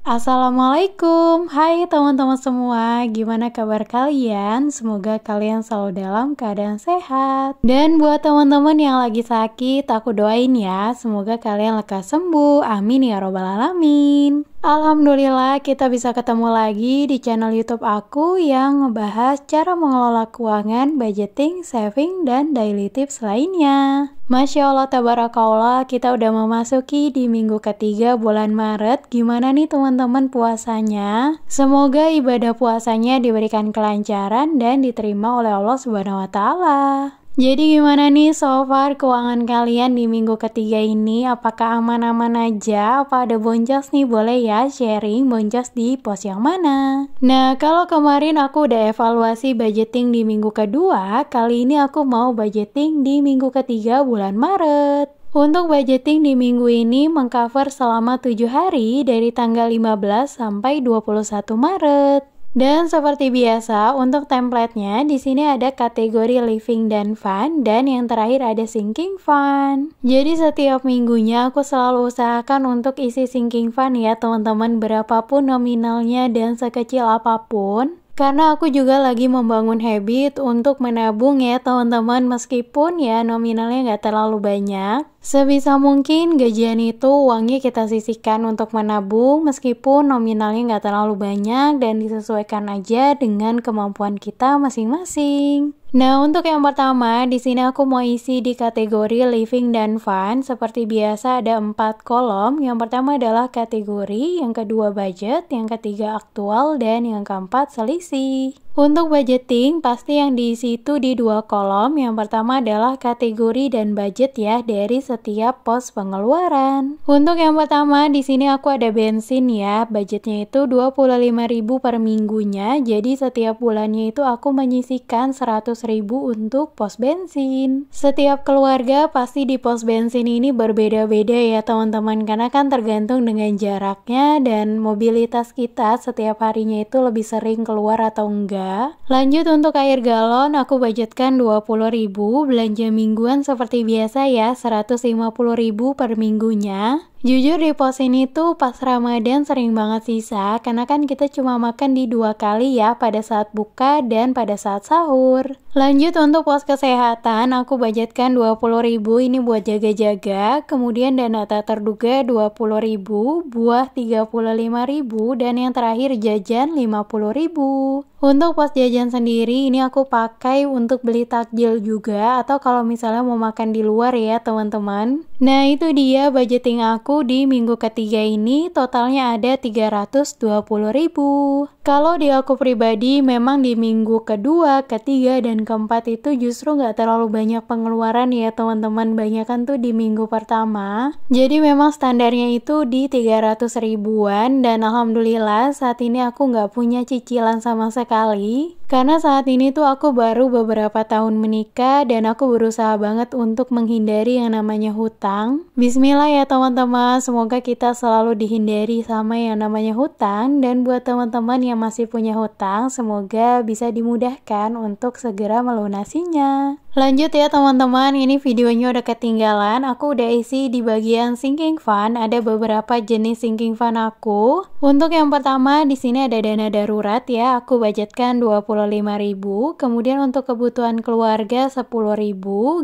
Assalamualaikum, hai teman-teman semua, gimana kabar kalian? Semoga kalian selalu dalam keadaan sehat. Dan buat teman-teman yang lagi sakit, aku doain ya, semoga kalian lekas sembuh, amin ya robbal alamin. Alhamdulillah kita bisa ketemu lagi di channel YouTube aku yang ngebahas cara mengelola keuangan, budgeting, saving, dan daily tips lainnya. Masya Allah tabarakallah, kita udah memasuki di minggu ketiga bulan Maret. Gimana nih teman-teman puasanya? Semoga ibadah puasanya diberikan kelancaran dan diterima oleh Allah Subhanahu wa Ta'ala. Jadi gimana nih so far keuangan kalian di minggu ketiga ini? Apakah aman-aman aja? Apa ada boncos nih? Boleh ya sharing boncos di pos yang mana? Nah, kalau kemarin aku udah evaluasi budgeting di minggu kedua, kali ini aku mau budgeting di minggu ketiga bulan Maret. Untuk budgeting di minggu ini mengcover selama 7 hari dari tanggal 15 sampai 21 Maret. Dan seperti biasa, untuk template-nya di sini ada kategori living dan fun, dan yang terakhir ada sinking fund. Jadi setiap minggunya aku selalu usahakan untuk isi sinking fund ya teman-teman, berapapun nominalnya dan sekecil apapun. Karena aku juga lagi membangun habit untuk menabung ya teman-teman, meskipun ya nominalnya nggak terlalu banyak. Sebisa mungkin gajian itu uangnya kita sisihkan untuk menabung meskipun nominalnya nggak terlalu banyak dan disesuaikan aja dengan kemampuan kita masing-masing. Nah, untuk yang pertama, di sini aku mau isi di kategori living dan fun. Seperti biasa ada 4 kolom. Yang pertama adalah kategori, yang kedua budget, yang ketiga aktual, dan yang keempat selisih. Untuk budgeting, pasti yang diisi itu di 2 kolom. Yang pertama adalah kategori dan budget ya dari setiap pos pengeluaran. Untuk yang pertama, di sini aku ada bensin ya. Budgetnya itu 25.000 per minggunya. Jadi setiap bulannya itu aku menyisihkan 100.000 untuk pos bensin. Setiap keluarga pasti di pos bensin ini berbeda-beda ya teman-teman, karena kan tergantung dengan jaraknya dan mobilitas kita setiap harinya itu lebih sering keluar atau enggak. Lanjut untuk air galon, aku budgetkan 20.000, belanja mingguan seperti biasa ya, 150.000 per minggunya. Jujur di pos ini tuh pas Ramadan sering banget sisa, karena kan kita cuma makan di 2 kali ya, pada saat buka dan pada saat sahur. Lanjut untuk pos kesehatan, aku budgetkan 20.000 ini buat jaga-jaga, kemudian dana tak terduga 20.000, buah 35.000, dan yang terakhir jajan 50.000. Untuk pos jajan sendiri ini aku pakai untuk beli takjil juga, atau kalau misalnya mau makan di luar ya teman-teman. Nah itu dia budgeting aku di minggu ketiga ini, totalnya ada 320.000. Kalau di aku pribadi memang di minggu kedua, ketiga, dan keempat itu justru nggak terlalu banyak pengeluaran ya teman-teman, banyakan tuh di minggu pertama. Jadi memang standarnya itu di 300 ribuan, dan alhamdulillah saat ini aku nggak punya cicilan sama sekali. Karena saat ini tuh aku baru beberapa tahun menikah dan aku berusaha banget untuk menghindari yang namanya hutang. Bismillah ya teman-teman, semoga kita selalu dihindari sama yang namanya hutang, dan buat teman-teman yang masih punya hutang, semoga bisa dimudahkan untuk segera melunasinya. Lanjut ya teman-teman, ini videonya udah ketinggalan. Aku udah isi di bagian sinking fund, ada beberapa jenis sinking fund aku. Untuk yang pertama di sini ada dana darurat ya, aku budgetkan 25.000. Kemudian untuk kebutuhan keluarga 10.000,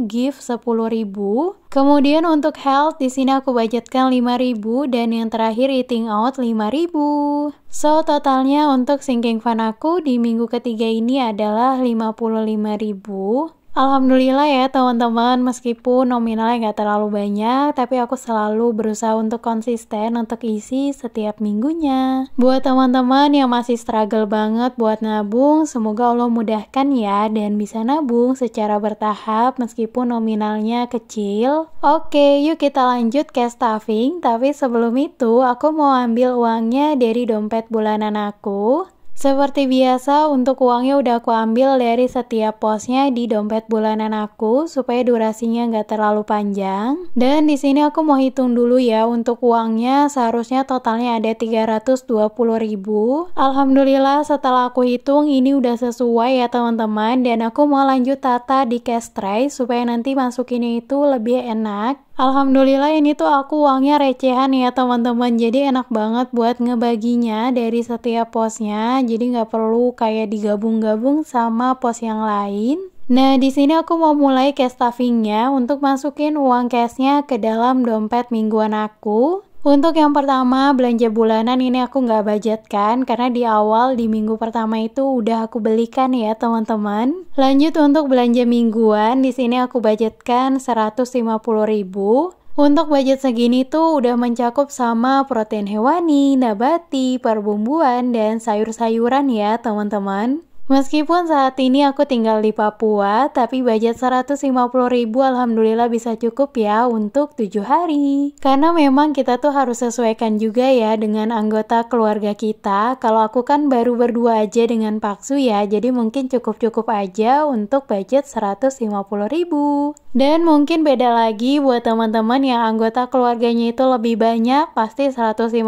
gift 10.000. Kemudian untuk health di sini aku budgetkan 5.000, dan yang terakhir eating out 5.000. So totalnya untuk sinking fund aku di minggu ketiga ini adalah 55.000. Alhamdulillah ya teman-teman, meskipun nominalnya nggak terlalu banyak, tapi aku selalu berusaha untuk konsisten untuk isi setiap minggunya. Buat teman-teman yang masih struggle banget buat nabung, semoga Allah mudahkan ya dan bisa nabung secara bertahap meskipun nominalnya kecil. Oke, yuk kita lanjut ke stuffing, tapi sebelum itu aku mau ambil uangnya dari dompet bulanan aku. Seperti biasa, untuk uangnya udah aku ambil dari setiap posnya di dompet bulanan aku supaya durasinya nggak terlalu panjang. Dan di sini aku mau hitung dulu ya, untuk uangnya seharusnya totalnya ada 320.000. Alhamdulillah setelah aku hitung ini udah sesuai ya teman-teman, dan aku mau lanjut tata di cash tray supaya nanti masukinnya itu lebih enak. Alhamdulillah ini tuh aku uangnya recehan ya teman-teman, jadi enak banget buat ngebaginya dari setiap posnya, jadi nggak perlu kayak digabung-gabung sama pos yang lain. Nah, di sini aku mau mulai cash stuffingnya untuk masukin uang cashnya ke dalam dompet mingguan aku. Untuk yang pertama, belanja bulanan ini aku nggak budgetkan karena di awal di minggu pertama itu udah aku belikan ya teman-teman. Lanjut untuk belanja mingguan, di sini aku budgetkan 150.000. Untuk budget segini tuh udah mencakup sama protein hewani, nabati, perbumbuan, dan sayur-sayuran ya teman-teman. Meskipun saat ini aku tinggal di Papua, tapi budget 150.000 alhamdulillah bisa cukup ya untuk 7 hari. Karena memang kita tuh harus sesuaikan juga ya dengan anggota keluarga kita. Kalau aku kan baru berdua aja dengan Paksu ya, jadi mungkin cukup-cukup aja untuk budget 150.000. Dan mungkin beda lagi buat teman-teman yang anggota keluarganya itu lebih banyak, pasti 150.000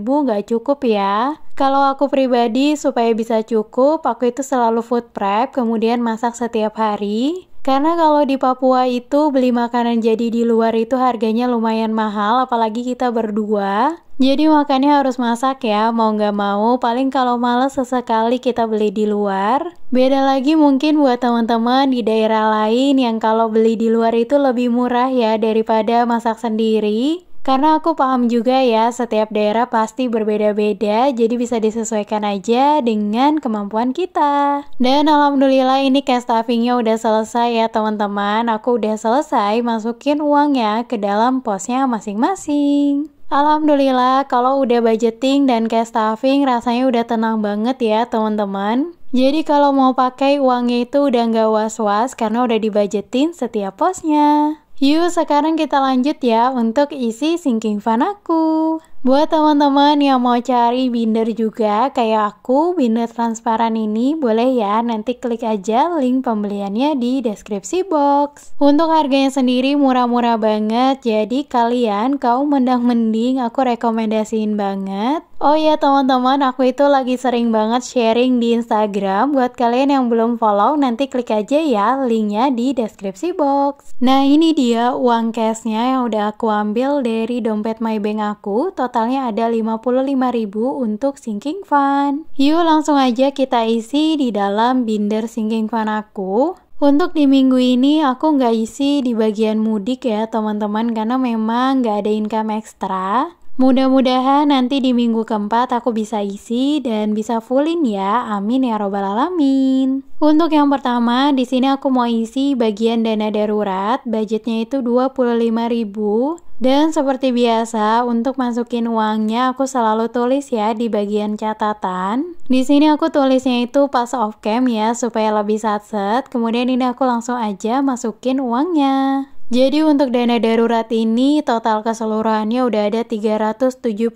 nggak cukup ya. Kalau aku pribadi supaya bisa cukup, aku itu selalu food prep, kemudian masak setiap hari. Karena kalau di Papua itu beli makanan jadi di luar itu harganya lumayan mahal, apalagi kita berdua. Jadi makannya harus masak ya, mau nggak mau, paling kalau males sesekali kita beli di luar. Beda lagi mungkin buat teman-teman di daerah lain yang kalau beli di luar itu lebih murah ya daripada masak sendiri. Karena aku paham juga ya, setiap daerah pasti berbeda-beda, jadi bisa disesuaikan aja dengan kemampuan kita. Dan alhamdulillah ini cash stuffingnya udah selesai ya teman-teman, aku udah selesai masukin uangnya ke dalam posnya masing-masing. Alhamdulillah kalau udah budgeting dan cash stuffing rasanya udah tenang banget ya teman-teman. Jadi kalau mau pakai uangnya itu udah nggak was-was karena udah dibudgetin setiap posnya. Yuk sekarang kita lanjut ya untuk isi sinking fund aku. Buat teman-teman yang mau cari binder juga kayak aku, binder transparan ini boleh ya, nanti klik aja link pembeliannya di deskripsi box. Untuk harganya sendiri murah-murah banget, jadi kalian kaum mendang-mending aku rekomendasiin banget. Oh ya teman-teman, aku itu lagi sering banget sharing di Instagram. Buat kalian yang belum follow, nanti klik aja ya linknya di deskripsi box. Nah ini dia uang cashnya yang udah aku ambil dari dompet MyBank aku. Totalnya ada 55.000 untuk sinking fund. Yuk langsung aja kita isi di dalam binder sinking fund aku. Untuk di minggu ini aku nggak isi di bagian mudik ya teman-teman, karena memang nggak ada income ekstra. Mudah-mudahan nanti di minggu keempat aku bisa isi dan bisa fullin ya. Amin ya robbal alamin. Untuk yang pertama, di sini aku mau isi bagian dana darurat. Budgetnya itu 25.000. Dan seperti biasa, untuk masukin uangnya aku selalu tulis ya di bagian catatan. Di sini aku tulisnya itu pas off cam ya supaya lebih satset. Kemudian ini aku langsung aja masukin uangnya. Jadi untuk dana darurat ini total keseluruhannya udah ada 375.000.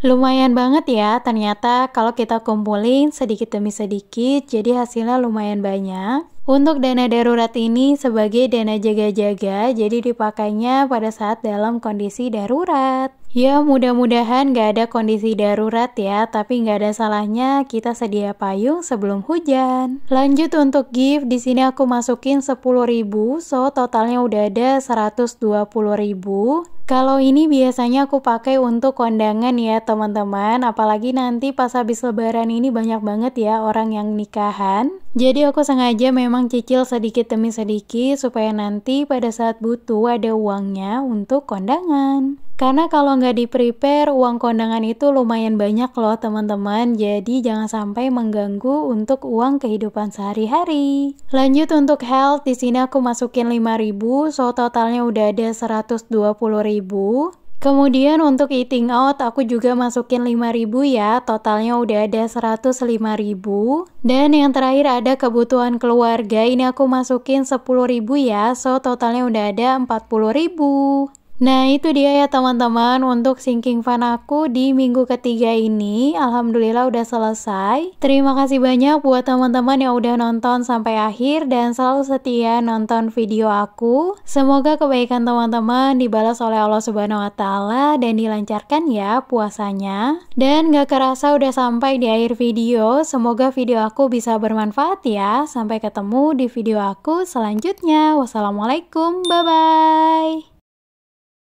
Lumayan banget ya, ternyata kalau kita kumpulin sedikit demi sedikit jadi hasilnya lumayan banyak. Untuk dana darurat ini sebagai dana jaga-jaga, jadi dipakainya pada saat dalam kondisi darurat. Ya mudah-mudahan gak ada kondisi darurat ya, tapi gak ada salahnya kita sedia payung sebelum hujan. Lanjut untuk gift, di sini aku masukin 10.000, so totalnya udah ada 120.000. Kalau ini biasanya aku pakai untuk kondangan ya teman-teman, apalagi nanti pas habis lebaran ini banyak banget ya orang yang nikahan. Jadi aku sengaja memang cicil sedikit demi sedikit supaya nanti pada saat butuh ada uangnya untuk kondangan. Karena kalau nggak di-prepare, uang kondangan itu lumayan banyak loh teman-teman, jadi jangan sampai mengganggu untuk uang kehidupan sehari-hari. Lanjut untuk health, di sini aku masukin 5.000, so totalnya udah ada 120.000. Kemudian untuk eating out aku juga masukin 5.000 ya, totalnya udah ada 105.000. Dan yang terakhir ada kebutuhan keluarga, ini aku masukin 10.000 ya, so totalnya udah ada 40.000. Nah itu dia ya teman-teman untuk sinking fun aku di minggu ketiga ini. Alhamdulillah udah selesai. Terima kasih banyak buat teman-teman yang udah nonton sampai akhir dan selalu setia nonton video aku. Semoga kebaikan teman-teman dibalas oleh Allah Subhanahu wa Ta'ala dan dilancarkan ya puasanya. Dan gak kerasa udah sampai di akhir video. Semoga video aku bisa bermanfaat ya. Sampai ketemu di video aku selanjutnya. Wassalamualaikum, bye bye.